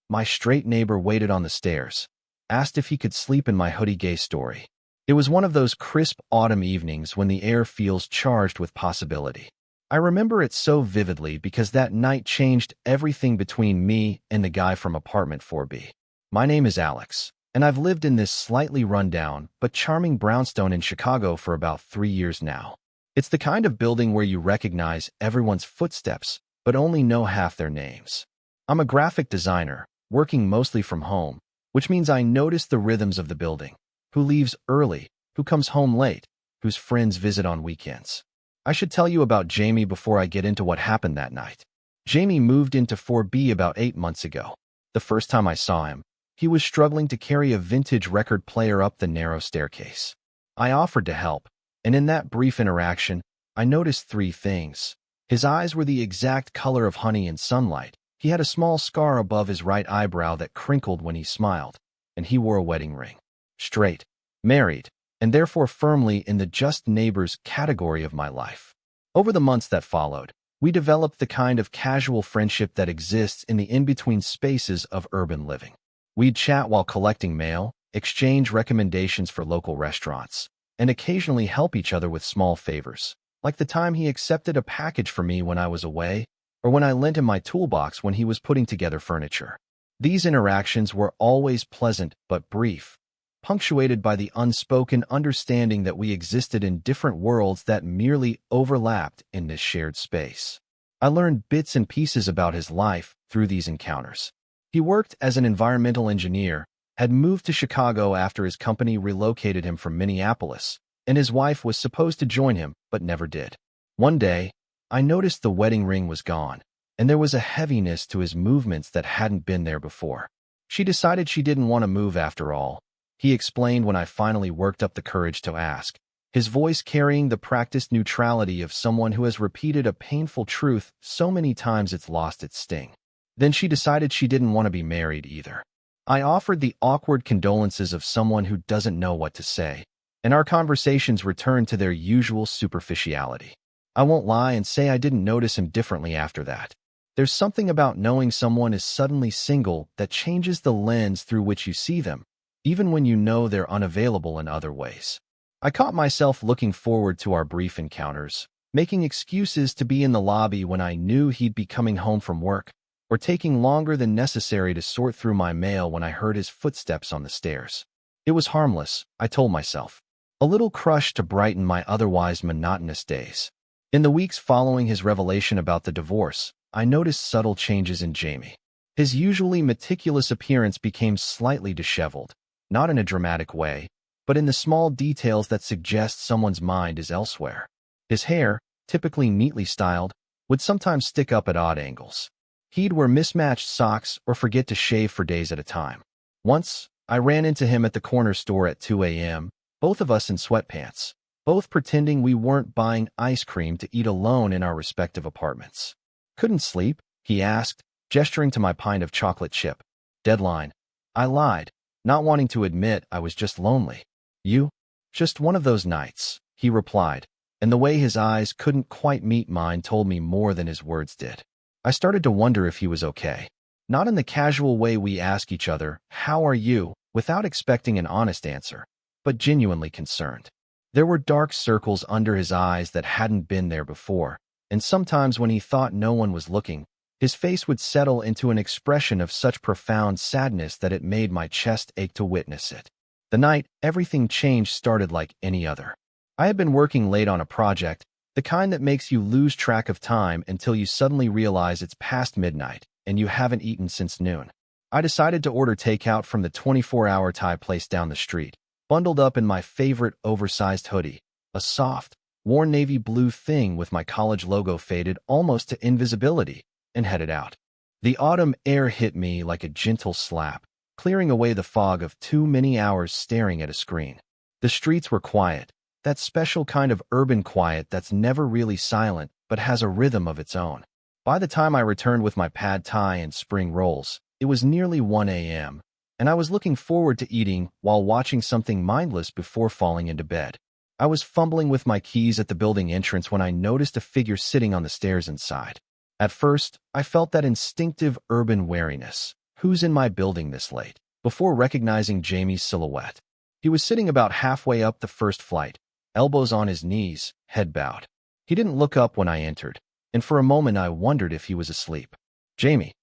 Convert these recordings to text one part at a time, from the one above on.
my straight neighbor waited on the stairs, asked if he could sleep in my hoodie gay story. It was one of those crisp autumn evenings when the air feels charged with possibility. I remember it so vividly because that night changed everything between me and the guy from apartment 4B. My name is Alex, and I've lived in this slightly rundown but charming brownstone in Chicago for about 3 years now. It's the kind of building where you recognize everyone's footsteps, but only know half their names. I'm a graphic designer, working mostly from home, which means I notice the rhythms of the building. Who leaves early, who comes home late, whose friends visit on weekends. I should tell you about Jamie before I get into what happened that night. Jamie moved into 4B about 8 months ago. The first time I saw him, he was struggling to carry a vintage record player up the narrow staircase. I offered to help, and in that brief interaction, I noticed 3 things. His eyes were the exact color of honey in sunlight. He had a small scar above his right eyebrow that crinkled when he smiled, and he wore a wedding ring. Straight, married, and therefore firmly in the just neighbors category of my life. Over the months that followed, we developed the kind of casual friendship that exists in the in-between spaces of urban living. We'd chat while collecting mail, exchange recommendations for local restaurants, and occasionally help each other with small favors, like the time he accepted a package for me when I was away, or when I lent him my toolbox when he was putting together furniture. These interactions were always pleasant but brief, punctuated by the unspoken understanding that we existed in different worlds that merely overlapped in this shared space. I learned bits and pieces about his life through these encounters. He worked as an environmental engineer, had moved to Chicago after his company relocated him from Minneapolis, and his wife was supposed to join him but never did. One day, I noticed the wedding ring was gone, and there was a heaviness to his movements that hadn't been there before. She decided she didn't want to move after all, he explained when I finally worked up the courage to ask, his voice carrying the practiced neutrality of someone who has repeated a painful truth so many times it's lost its sting. Then she decided she didn't want to be married either. I offered the awkward condolences of someone who doesn't know what to say, and our conversations returned to their usual superficiality. I won't lie and say I didn't notice him differently after that. There's something about knowing someone is suddenly single that changes the lens through which you see them, even when you know they're unavailable in other ways. I caught myself looking forward to our brief encounters, making excuses to be in the lobby when I knew he'd be coming home from work, or taking longer than necessary to sort through my mail when I heard his footsteps on the stairs. It was harmless, I told myself, a little crush to brighten my otherwise monotonous days. In the weeks following his revelation about the divorce, I noticed subtle changes in Jamie. His usually meticulous appearance became slightly disheveled, not in a dramatic way, but in the small details that suggest someone's mind is elsewhere. His hair, typically neatly styled, would sometimes stick up at odd angles. He'd wear mismatched socks or forget to shave for days at a time. Once, I ran into him at the corner store at 2 a.m., both of us in sweatpants, both pretending we weren't buying ice cream to eat alone in our respective apartments. Couldn't sleep? He asked, gesturing to my pint of chocolate chip. Deadline. I lied, not wanting to admit I was just lonely. You? Just one of those nights, he replied, and the way his eyes couldn't quite meet mine told me more than his words did. I started to wonder if he was okay. Not in the casual way we ask each other, "How are you?" without expecting an honest answer, but genuinely concerned. There were dark circles under his eyes that hadn't been there before, and sometimes when he thought no one was looking, his face would settle into an expression of such profound sadness that it made my chest ache to witness it. The night everything changed started like any other. I had been working late on a project, the kind that makes you lose track of time until you suddenly realize it's past midnight and you haven't eaten since noon. I decided to order takeout from the 24-hour Thai place down the street, bundled up in my favorite oversized hoodie, a soft, worn navy blue thing with my college logo faded almost to invisibility, and headed out. The autumn air hit me like a gentle slap, clearing away the fog of too many hours staring at a screen. The streets were quiet, that special kind of urban quiet that's never really silent but has a rhythm of its own. By the time I returned with my pad thai and spring rolls, it was nearly 1 a.m., and I was looking forward to eating while watching something mindless before falling into bed. I was fumbling with my keys at the building entrance when I noticed a figure sitting on the stairs inside. At first, I felt that instinctive urban wariness, "Who's in my building this late?" before recognizing Jamie's silhouette. He was sitting about halfway up the first flight, elbows on his knees, head bowed. He didn't look up when I entered, and for a moment I wondered if he was asleep. "Jamie,"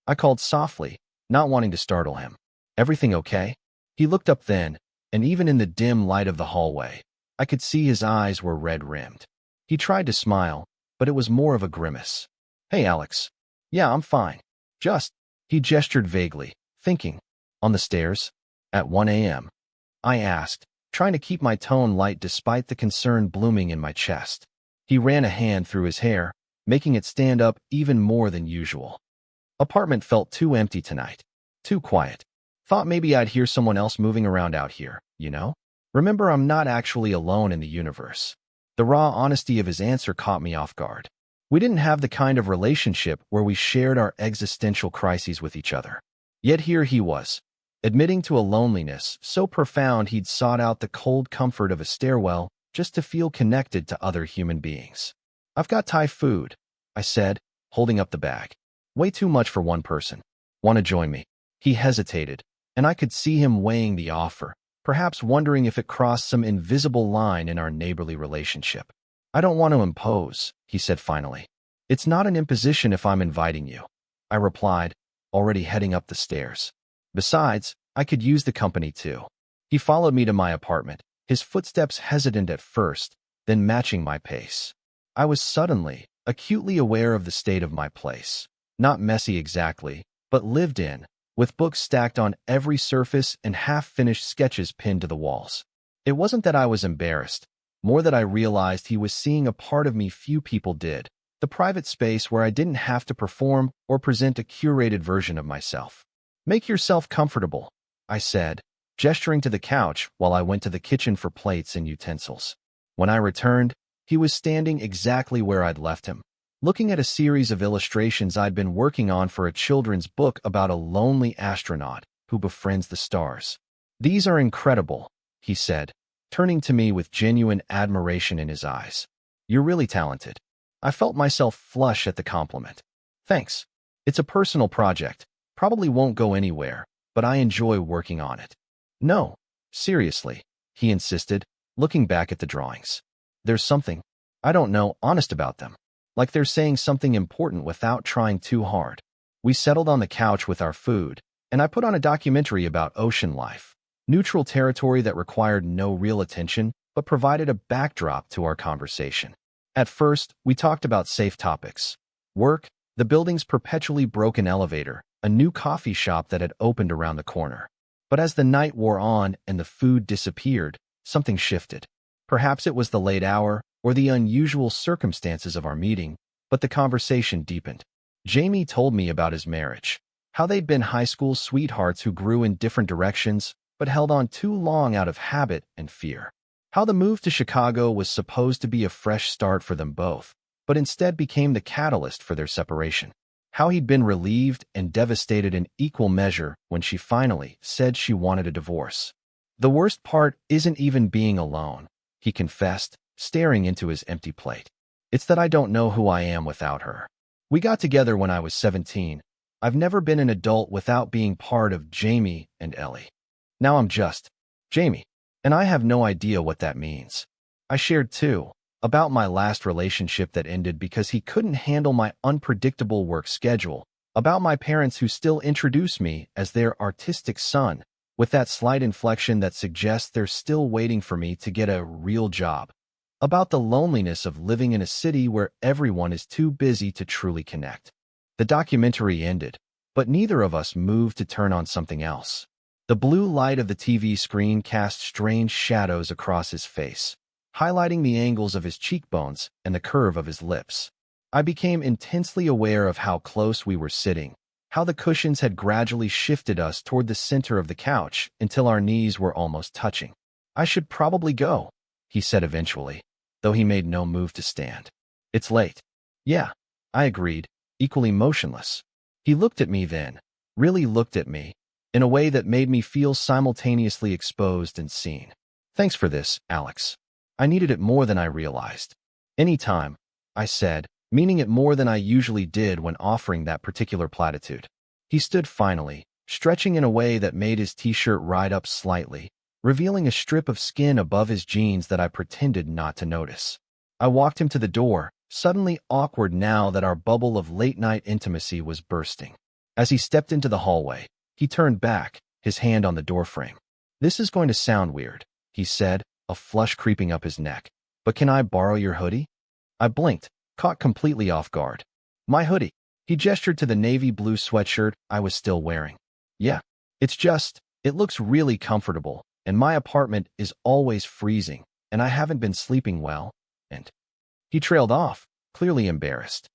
I called softly, not wanting to startle him. "Everything okay?" He looked up then, and even in the dim light of the hallway, I could see his eyes were red-rimmed. He tried to smile, but it was more of a grimace. "Hey, Alex." "Yeah, I'm fine. Just," he gestured vaguely, thinking. "On the stairs? At 1 a.m.? I asked, trying to keep my tone light despite the concern blooming in my chest. He ran a hand through his hair, making it stand up even more than usual. "Apartment felt too empty tonight. Too quiet. Thought maybe I'd hear someone else moving around out here, you know? Remember, I'm not actually alone in the universe." The raw honesty of his answer caught me off guard. We didn't have the kind of relationship where we shared our existential crises with each other. Yet here he was, admitting to a loneliness so profound he'd sought out the cold comfort of a stairwell just to feel connected to other human beings. "I've got Thai food," I said, holding up the bag. "Way too much for one person. Want to join me?" He hesitated, and I could see him weighing the offer, perhaps wondering if it crossed some invisible line in our neighborly relationship. "I don't want to impose," he said finally. "It's not an imposition if I'm inviting you," I replied, already heading up the stairs. Besides, I could use the company too. He followed me to my apartment, his footsteps hesitant at first, then matching my pace. I was suddenly, acutely aware of the state of my place. Not messy exactly, but lived in, with books stacked on every surface and half-finished sketches pinned to the walls. It wasn't that I was embarrassed, more that I realized he was seeing a part of me few people did, the private space where I didn't have to perform or present a curated version of myself. "Make yourself comfortable," I said, gesturing to the couch while I went to the kitchen for plates and utensils. When I returned, he was standing exactly where I'd left him, looking at a series of illustrations I'd been working on for a children's book about a lonely astronaut who befriends the stars. "These are incredible," he said, turning to me with genuine admiration in his eyes. "You're really talented." I felt myself flush at the compliment. "Thanks. It's a personal project. Probably won't go anywhere, but I enjoy working on it." "No, seriously," he insisted, looking back at the drawings. "There's something, I don't know, honest about them. Like they're saying something important without trying too hard." We settled on the couch with our food, and I put on a documentary about ocean life, neutral territory that required no real attention, but provided a backdrop to our conversation. At first, we talked about safe topics. Work, the building's perpetually broken elevator, a new coffee shop that had opened around the corner. But as the night wore on and the food disappeared, something shifted. Perhaps it was the late hour or the unusual circumstances of our meeting, but the conversation deepened. Jamie told me about his marriage, how they'd been high school sweethearts who grew in different directions but held on too long out of habit and fear. How the move to Chicago was supposed to be a fresh start for them both, but instead became the catalyst for their separation. How he'd been relieved and devastated in equal measure when she finally said she wanted a divorce. "The worst part isn't even being alone," he confessed, staring into his empty plate. "It's that I don't know who I am without her. We got together when I was 17. I've never been an adult without being part of Jamie and Ellie. Now I'm just Jamie, and I have no idea what that means." I shared, too, about my last relationship that ended because he couldn't handle my unpredictable work schedule, about my parents who still introduce me as their artistic son, with that slight inflection that suggests they're still waiting for me to get a real job, about the loneliness of living in a city where everyone is too busy to truly connect. The documentary ended, but neither of us moved to turn on something else. The blue light of the TV screen cast strange shadows across his face, highlighting the angles of his cheekbones and the curve of his lips. I became intensely aware of how close we were sitting, how the cushions had gradually shifted us toward the center of the couch until our knees were almost touching. "I should probably go," he said eventually, though he made no move to stand. "It's late." "Yeah," I agreed, equally motionless. He looked at me then, really looked at me, in a way that made me feel simultaneously exposed and seen. "Thanks for this, Alex. I needed it more than I realized." "Anytime," I said, meaning it more than I usually did when offering that particular platitude. He stood finally, stretching in a way that made his t-shirt ride up slightly, revealing a strip of skin above his jeans that I pretended not to notice. I walked him to the door, suddenly awkward now that our bubble of late-night intimacy was bursting. As he stepped into the hallway, he turned back, his hand on the doorframe. "This is going to sound weird," he said, a flush creeping up his neck. "But can I borrow your hoodie?" I blinked, caught completely off guard. "My hoodie." He gestured to the navy blue sweatshirt I was still wearing. "Yeah. It looks really comfortable, and my apartment is always freezing, and I haven't been sleeping well, and—" He trailed off, clearly embarrassed.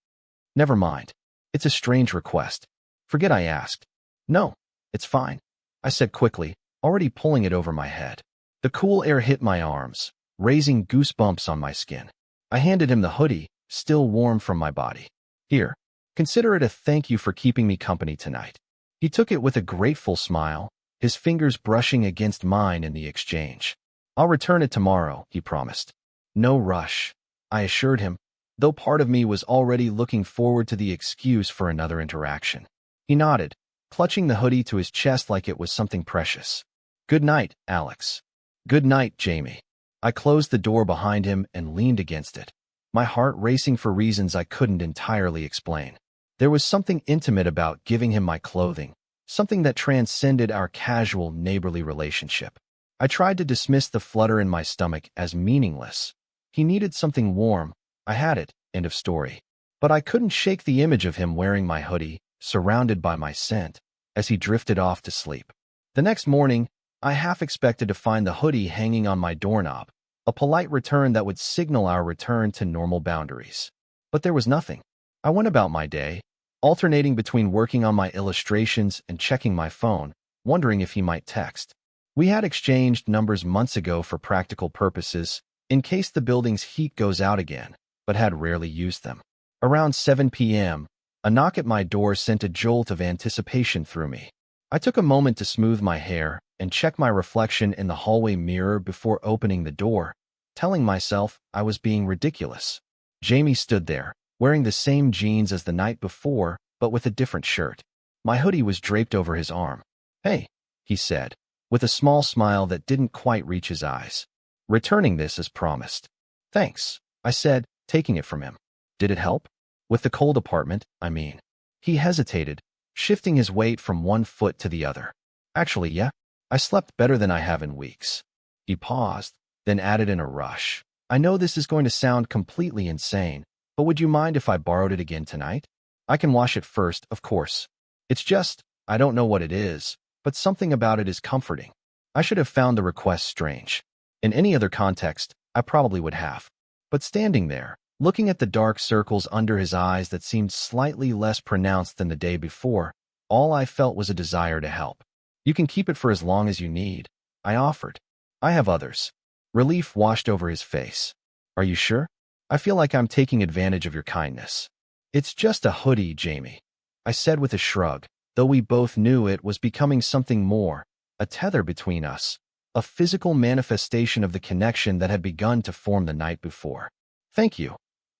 "Never mind. It's a strange request. Forget I asked." "No, it's fine," I said quickly, already pulling it over my head. The cool air hit my arms, raising goosebumps on my skin. I handed him the hoodie, still warm from my body. "Here, consider it a thank you for keeping me company tonight." He took it with a grateful smile, his fingers brushing against mine in the exchange. "I'll return it tomorrow," he promised. "No rush," I assured him, though part of me was already looking forward to the excuse for another interaction. He nodded, clutching the hoodie to his chest like it was something precious. "Good night, Alex." "Good night, Jamie." I closed the door behind him and leaned against it, my heart racing for reasons I couldn't entirely explain. There was something intimate about giving him my clothing, something that transcended our casual, neighborly relationship. I tried to dismiss the flutter in my stomach as meaningless. He needed something warm. I had it, end of story. But I couldn't shake the image of him wearing my hoodie, surrounded by my scent, as he drifted off to sleep. The next morning, I half expected to find the hoodie hanging on my doorknob, a polite return that would signal our return to normal boundaries. But there was nothing. I went about my day, alternating between working on my illustrations and checking my phone, wondering if he might text. We had exchanged numbers months ago for practical purposes, in case the building's heat goes out again, but had rarely used them. Around 7 p.m., a knock at my door sent a jolt of anticipation through me. I took a moment to smooth my hair and check my reflection in the hallway mirror before opening the door, telling myself I was being ridiculous. Jamie stood there, wearing the same jeans as the night before, but with a different shirt. My hoodie was draped over his arm. "Hey," he said, with a small smile that didn't quite reach his eyes. "Returning this as promised." "Thanks," I said, taking it from him. "Did it help? With the cold apartment, I mean." He hesitated, shifting his weight from one foot to the other. "Actually, yeah. I slept better than I have in weeks." He paused, then added in a rush. "I know this is going to sound completely insane, but would you mind if I borrowed it again tonight? I can wash it first, of course. It's just, I don't know what it is, but something about it is comforting." I should have found the request strange. In any other context, I probably would have. But standing there, looking at the dark circles under his eyes that seemed slightly less pronounced than the day before, all I felt was a desire to help. "You can keep it for as long as you need," I offered. "I have others." Relief washed over his face. "Are you sure? I feel like I'm taking advantage of your kindness." "It's just a hoodie, Jamie," I said with a shrug, though we both knew it was becoming something more, a tether between us, a physical manifestation of the connection that had begun to form the night before. "Thank you,"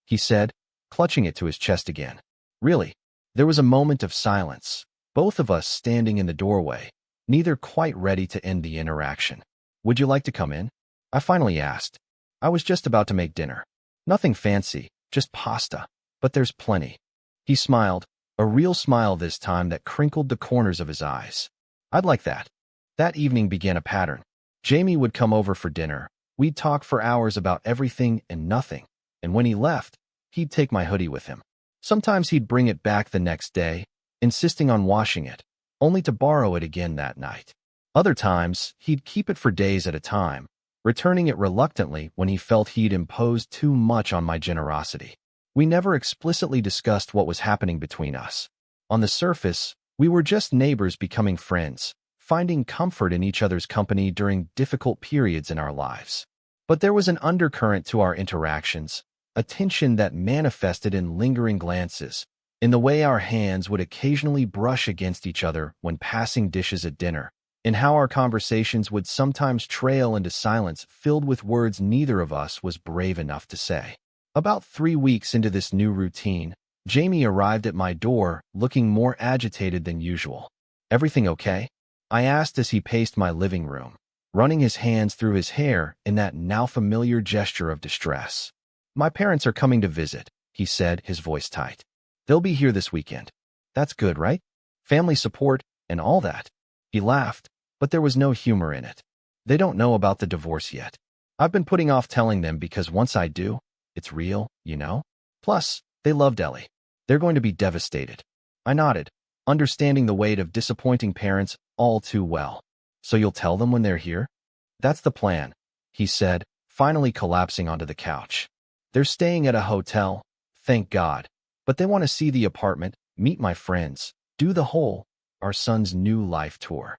he said, clutching it to his chest again. "Really." There was a moment of silence, both of us standing in the doorway, neither quite ready to end the interaction. "Would you like to come in?" I finally asked. "I was just about to make dinner. Nothing fancy, just pasta, but there's plenty." He smiled, a real smile this time that crinkled the corners of his eyes. "I'd like that." That evening began a pattern. Jamie would come over for dinner. We'd talk for hours about everything and nothing, and when he left, he'd take my hoodie with him. Sometimes he'd bring it back the next day, insisting on washing it, only to borrow it again that night. Other times, he'd keep it for days at a time, returning it reluctantly when he felt he'd imposed too much on my generosity. We never explicitly discussed what was happening between us. On the surface, we were just neighbors becoming friends, finding comfort in each other's company during difficult periods in our lives. But there was an undercurrent to our interactions, a tension that manifested in lingering glances, in the way our hands would occasionally brush against each other when passing dishes at dinner, in how our conversations would sometimes trail into silence filled with words neither of us was brave enough to say. About 3 weeks into this new routine, Jamie arrived at my door looking more agitated than usual. Everything okay? I asked as he paced my living room, running his hands through his hair in that now familiar gesture of distress. My parents are coming to visit, he said, his voice tight. They'll be here this weekend. That's good, right? Family support and all that. He laughed, but there was no humor in it. They don't know about the divorce yet. I've been putting off telling them because once I do, it's real, you know? Plus, they loved Ellie. They're going to be devastated. I nodded, understanding the weight of disappointing parents all too well. So you'll tell them when they're here? That's the plan, he said, finally collapsing onto the couch. They're staying at a hotel, thank God. But they want to see the apartment, meet my friends, do the whole, our son's new life tour.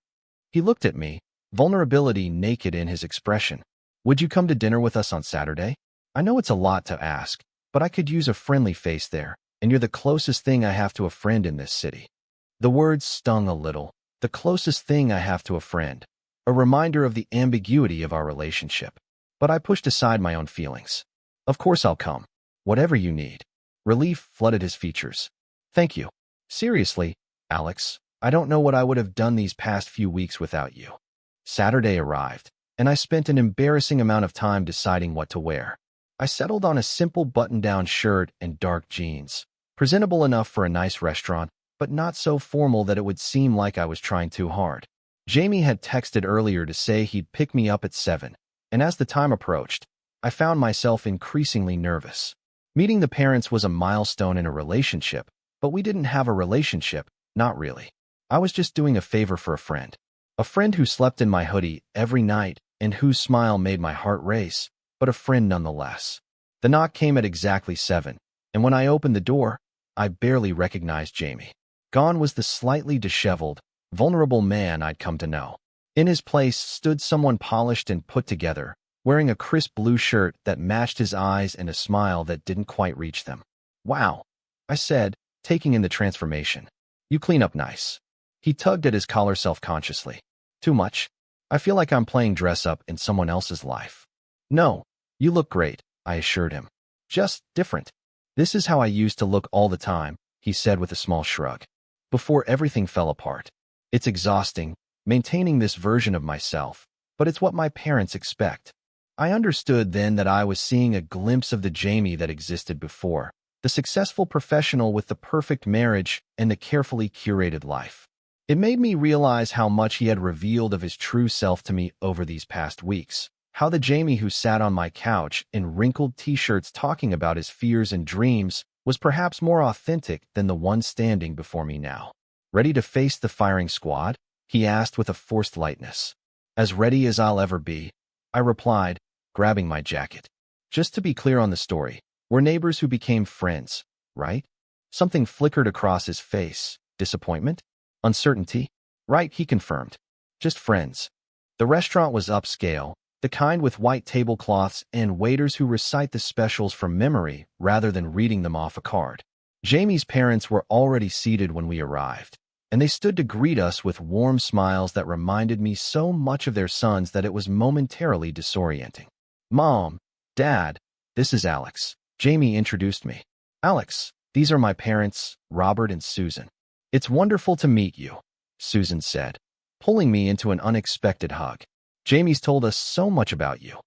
He looked at me, vulnerability naked in his expression. Would you come to dinner with us on Saturday? I know it's a lot to ask, but I could use a friendly face there, and you're the closest thing I have to a friend in this city. The words stung a little. The closest thing I have to a friend. A reminder of the ambiguity of our relationship. But I pushed aside my own feelings. Of course I'll come. Whatever you need. Relief flooded his features. Thank you. Seriously, Alex, I don't know what I would have done these past few weeks without you. Saturday arrived, and I spent an embarrassing amount of time deciding what to wear. I settled on a simple button-down shirt and dark jeans, presentable enough for a nice restaurant, but not so formal that it would seem like I was trying too hard. Jamie had texted earlier to say he'd pick me up at 7, and as the time approached, I found myself increasingly nervous. Meeting the parents was a milestone in a relationship, but we didn't have a relationship, not really. I was just doing a favor for a friend who slept in my hoodie every night and whose smile made my heart race, but a friend nonetheless. The knock came at exactly 7, and when I opened the door, I barely recognized Jamie. Gone was the slightly disheveled, vulnerable man I'd come to know. In his place stood someone polished and put together, wearing a crisp blue shirt that matched his eyes and a smile that didn't quite reach them. Wow, I said, taking in the transformation. You clean up nice. He tugged at his collar self-consciously. Too much? I feel like I'm playing dress-up in someone else's life. No, you look great, I assured him. Just different. This is how I used to look all the time, he said with a small shrug. Before everything fell apart. It's exhausting, maintaining this version of myself, but it's what my parents expect. I understood then that I was seeing a glimpse of the Jamie that existed before, the successful professional with the perfect marriage and the carefully curated life. It made me realize how much he had revealed of his true self to me over these past weeks, how the Jamie who sat on my couch in wrinkled t-shirts talking about his fears and dreams was perhaps more authentic than the one standing before me now. Ready to face the firing squad? He asked with a forced lightness. As ready as I'll ever be, I replied, grabbing my jacket. Just to be clear on the story, we're neighbors who became friends, right? Something flickered across his face. Disappointment? Uncertainty? Right, he confirmed. Just friends. The restaurant was upscale, the kind with white tablecloths and waiters who recite the specials from memory rather than reading them off a card. Jamie's parents were already seated when we arrived, and they stood to greet us with warm smiles that reminded me so much of their sons that it was momentarily disorienting. Mom, Dad, this is Alex. Jamie introduced me. Alex, these are my parents, Robert and Susan. It's wonderful to meet you, Susan said, pulling me into an unexpected hug. Jamie's told us so much about you.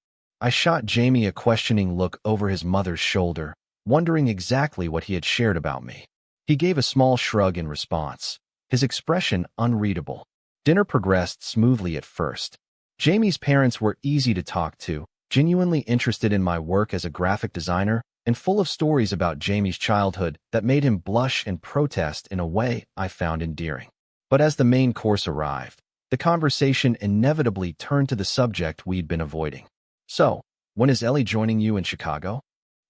I shot Jamie a questioning look over his mother's shoulder, wondering exactly what he had shared about me. He gave a small shrug in response, his expression unreadable. Dinner progressed smoothly at first. Jamie's parents were easy to talk to, genuinely interested in my work as a graphic designer, and full of stories about Jamie's childhood that made him blush and protest in a way I found endearing. But as the main course arrived, the conversation inevitably turned to the subject we'd been avoiding. So, when is Ellie joining you in Chicago?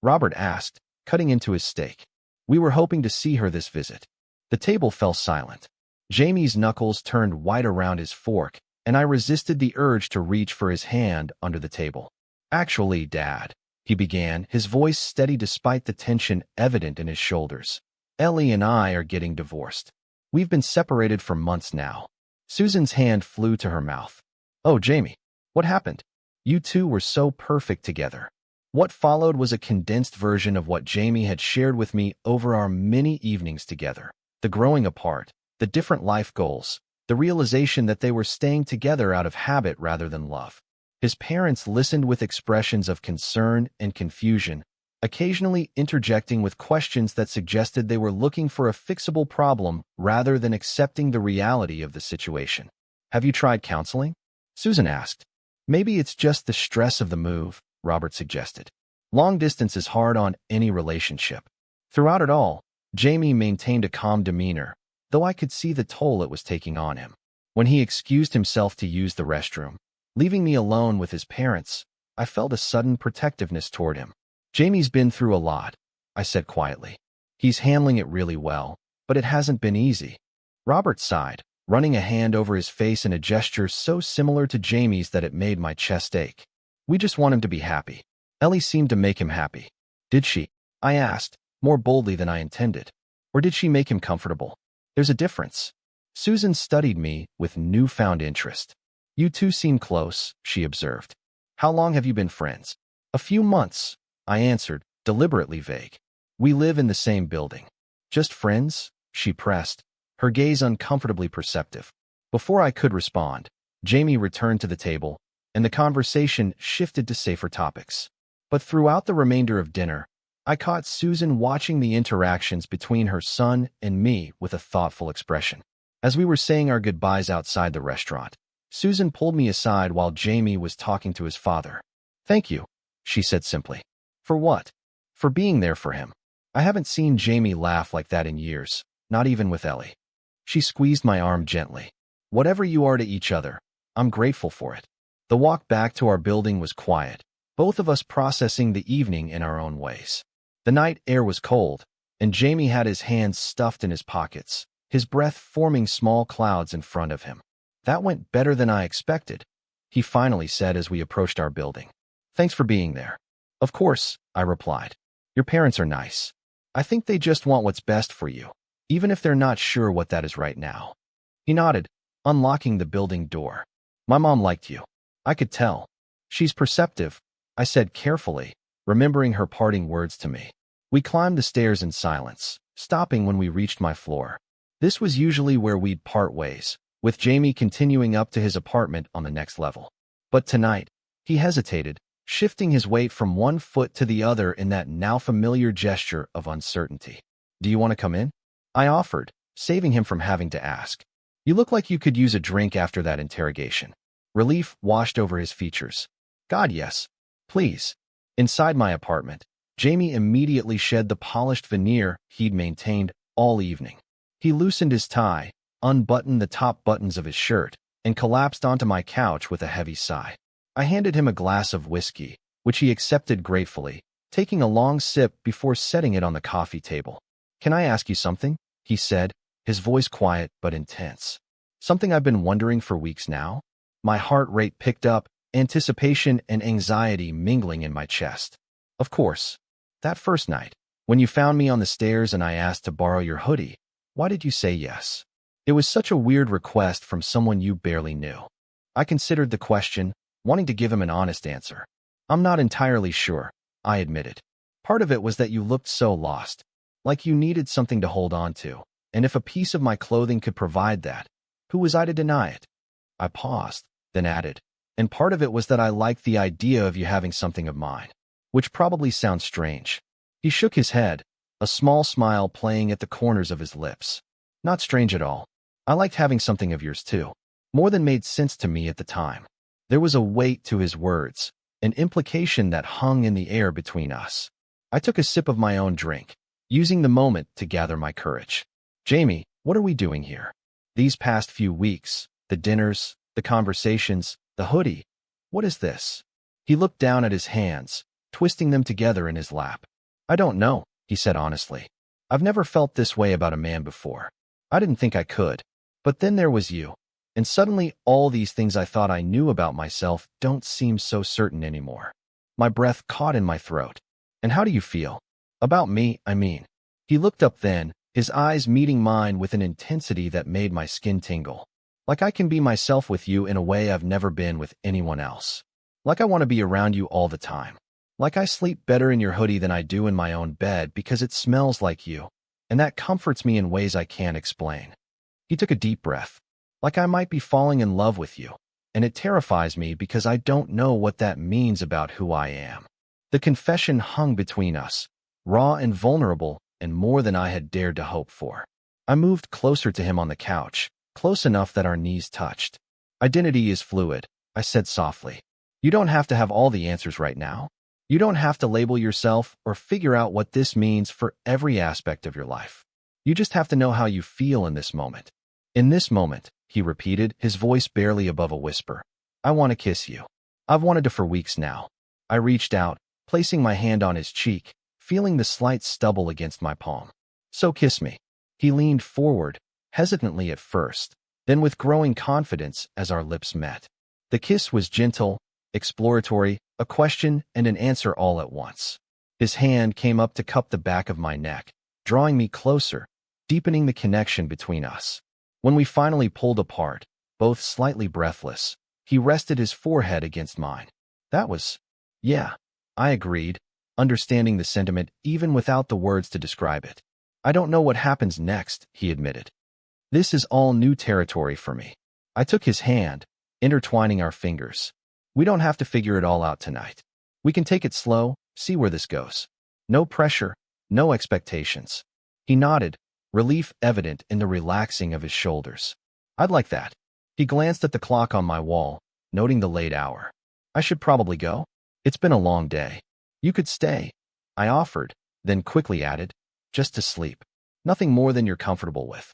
Robert asked, cutting into his steak. We were hoping to see her this visit. The table fell silent. Jamie's knuckles turned white around his fork, and I resisted the urge to reach for his hand under the table. Actually, Dad, he began, his voice steady despite the tension evident in his shoulders. Ellie and I are getting divorced. We've been separated for months now. Susan's hand flew to her mouth. Oh, Jamie, what happened? You two were so perfect together. What followed was a condensed version of what Jamie had shared with me over our many evenings together. The growing apart, the different life goals, the realization that they were staying together out of habit rather than love. His parents listened with expressions of concern and confusion, occasionally interjecting with questions that suggested they were looking for a fixable problem rather than accepting the reality of the situation. "Have you tried counseling?" Susan asked. "Maybe it's just the stress of the move," Robert suggested. "Long distance is hard on any relationship." Throughout it all, Jamie maintained a calm demeanor, though I could see the toll it was taking on him. When he excused himself to use the restroom, leaving me alone with his parents, I felt a sudden protectiveness toward him. "Jamie's been through a lot," I said quietly. "He's handling it really well, but it hasn't been easy." Robert sighed, running a hand over his face in a gesture so similar to Jamie's that it made my chest ache. "We just want him to be happy." Ellie seemed to make him happy. "Did she?" I asked, more boldly than I intended. "Or did she make him comfortable? There's a difference." Susan studied me with newfound interest. "You two seem close," she observed. "How long have you been friends?" "A few months," I answered, deliberately vague. "We live in the same building." "Just friends?" she pressed, her gaze uncomfortably perceptive. Before I could respond, Jamie returned to the table, and the conversation shifted to safer topics. But throughout the remainder of dinner, I caught Susan watching the interactions between her son and me with a thoughtful expression. As we were saying our goodbyes outside the restaurant, Susan pulled me aside while Jamie was talking to his father. "Thank you," she said simply. "For what?" "For being there for him." I haven't seen Jamie laugh like that in years, not even with Ellie. She squeezed my arm gently. "Whatever you are to each other, I'm grateful for it." The walk back to our building was quiet, both of us processing the evening in our own ways. The night air was cold, and Jamie had his hands stuffed in his pockets, his breath forming small clouds in front of him. "That went better than I expected," he finally said as we approached our building. "Thanks for being there." "Of course," I replied. "Your parents are nice. I think they just want what's best for you, even if they're not sure what that is right now." He nodded, unlocking the building door. "My mom liked you. I could tell. She's perceptive," I said carefully, remembering her parting words to me. We climbed the stairs in silence, stopping when we reached my floor. This was usually where we'd part ways, with Jamie continuing up to his apartment on the next level. But tonight, he hesitated, shifting his weight from one foot to the other in that now familiar gesture of uncertainty. "Do you want to come in?" I offered, saving him from having to ask. "You look like you could use a drink after that interrogation." Relief washed over his features. "God, yes. Please." Inside my apartment, Jamie immediately shed the polished veneer he'd maintained all evening. He loosened his tie, unbuttoned the top buttons of his shirt, and collapsed onto my couch with a heavy sigh. I handed him a glass of whiskey, which he accepted gratefully, taking a long sip before setting it on the coffee table. "Can I ask you something?" he said, his voice quiet but intense. "Something I've been wondering for weeks now." My heart rate picked up, anticipation and anxiety mingling in my chest. "Of course. That first night, when you found me on the stairs and I asked to borrow your hoodie, why did you say yes? It was such a weird request from someone you barely knew." I considered the question, wanting to give him an honest answer. "I'm not entirely sure," I admitted. "Part of it was that you looked so lost, like you needed something to hold on to, and if a piece of my clothing could provide that, who was I to deny it?" I paused, then added, "And part of it was that I liked the idea of you having something of mine, which probably sounds strange." He shook his head, a small smile playing at the corners of his lips. "Not strange at all. I liked having something of yours too. More than made sense to me at the time." There was a weight to his words, an implication that hung in the air between us. I took a sip of my own drink, using the moment to gather my courage. "Jamie, what are we doing here? These past few weeks, the dinners, the conversations, the hoodie, what is this?" He looked down at his hands, twisting them together in his lap. "I don't know," he said honestly. "I've never felt this way about a man before. I didn't think I could. But then there was you. And suddenly all these things I thought I knew about myself don't seem so certain anymore." My breath caught in my throat. "And how do you feel? About me, I mean." He looked up then, his eyes meeting mine with an intensity that made my skin tingle. "Like I can be myself with you in a way I've never been with anyone else. Like I want to be around you all the time. Like I sleep better in your hoodie than I do in my own bed because it smells like you, and that comforts me in ways I can't explain." He took a deep breath. like I might be falling in love with you, and it terrifies me because I don't know what that means about who I am. The confession hung between us, raw and vulnerable, and more than I had dared to hope for. I moved closer to him on the couch, close enough that our knees touched. Identity is fluid, I said softly. You don't have to have all the answers right now. You don't have to label yourself or figure out what this means for every aspect of your life. You just have to know how you feel in this moment. In this moment, he repeated, his voice barely above a whisper. I want to kiss you. I've wanted to for weeks now. I reached out, placing my hand on his cheek, feeling the slight stubble against my palm. So kiss me. He leaned forward, hesitantly at first, then with growing confidence as our lips met. The kiss was gentle, exploratory, a question and an answer all at once. His hand came up to cup the back of my neck, drawing me closer, deepening the connection between us. When we finally pulled apart, both slightly breathless, he rested his forehead against mine. That was, yeah, I agreed, understanding the sentiment even without the words to describe it. I don't know what happens next, he admitted. This is all new territory for me. I took his hand, intertwining our fingers. We don't have to figure it all out tonight. We can take it slow, see where this goes. No pressure, no expectations. He nodded, relief evident in the relaxing of his shoulders. I'd like that. He glanced at the clock on my wall, noting the late hour. I should probably go. It's been a long day. You could stay, I offered, then quickly added, just to sleep. Nothing more than you're comfortable with.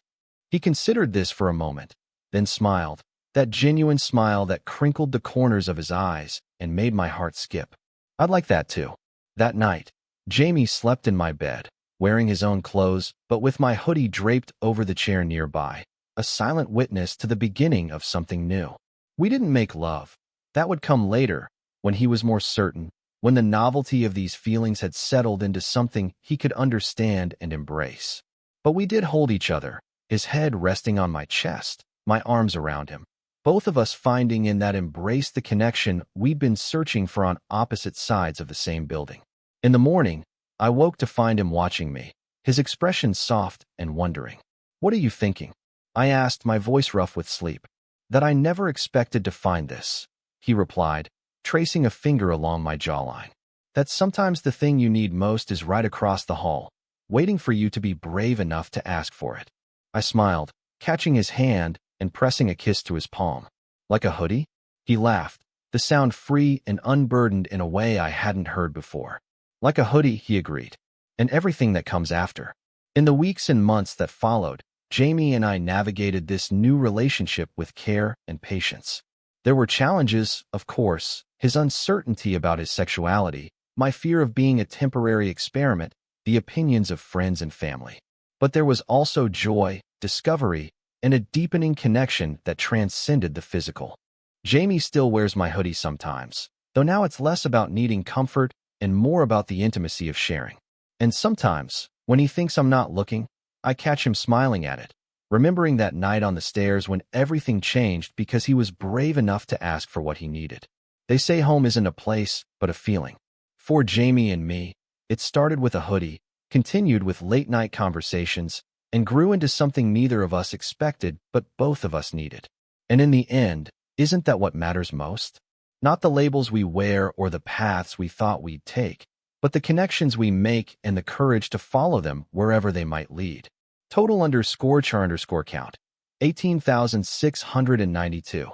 He considered this for a moment, then smiled, that genuine smile that crinkled the corners of his eyes and made my heart skip. I'd like that too. That night, Jamie slept in my bed, wearing his own clothes, but with my hoodie draped over the chair nearby, a silent witness to the beginning of something new. We didn't make love. That would come later, when he was more certain, when the novelty of these feelings had settled into something he could understand and embrace. But we did hold each other, his head resting on my chest, my arms around him, both of us finding in that embrace the connection we'd been searching for on opposite sides of the same building. In the morning, I woke to find him watching me, his expression soft and wondering. What are you thinking? I asked, my voice rough with sleep. That I never expected to find this, he replied, tracing a finger along my jawline. That sometimes the thing you need most is right across the hall, waiting for you to be brave enough to ask for it. I smiled, catching his hand and pressing a kiss to his palm. Like a hoodie? He laughed, the sound free and unburdened in a way I hadn't heard before. Like a hoodie, he agreed. And everything that comes after. In the weeks and months that followed, Jamie and I navigated this new relationship with care and patience. There were challenges, of course, his uncertainty about his sexuality, my fear of being a temporary experiment, the opinions of friends and family. But there was also joy, discovery, and a deepening connection that transcended the physical. Jamie still wears my hoodie sometimes, though now it's less about needing comfort and more about the intimacy of sharing. And sometimes, when he thinks I'm not looking, I catch him smiling at it, remembering that night on the stairs when everything changed because he was brave enough to ask for what he needed. They say home isn't a place, but a feeling. For Jamie and me, it started with a hoodie, continued with late-night conversations, and grew into something neither of us expected but both of us needed. And in the end, isn't that what matters most? Not the labels we wear or the paths we thought we'd take, but the connections we make and the courage to follow them wherever they might lead. Total _char_count, 18,692.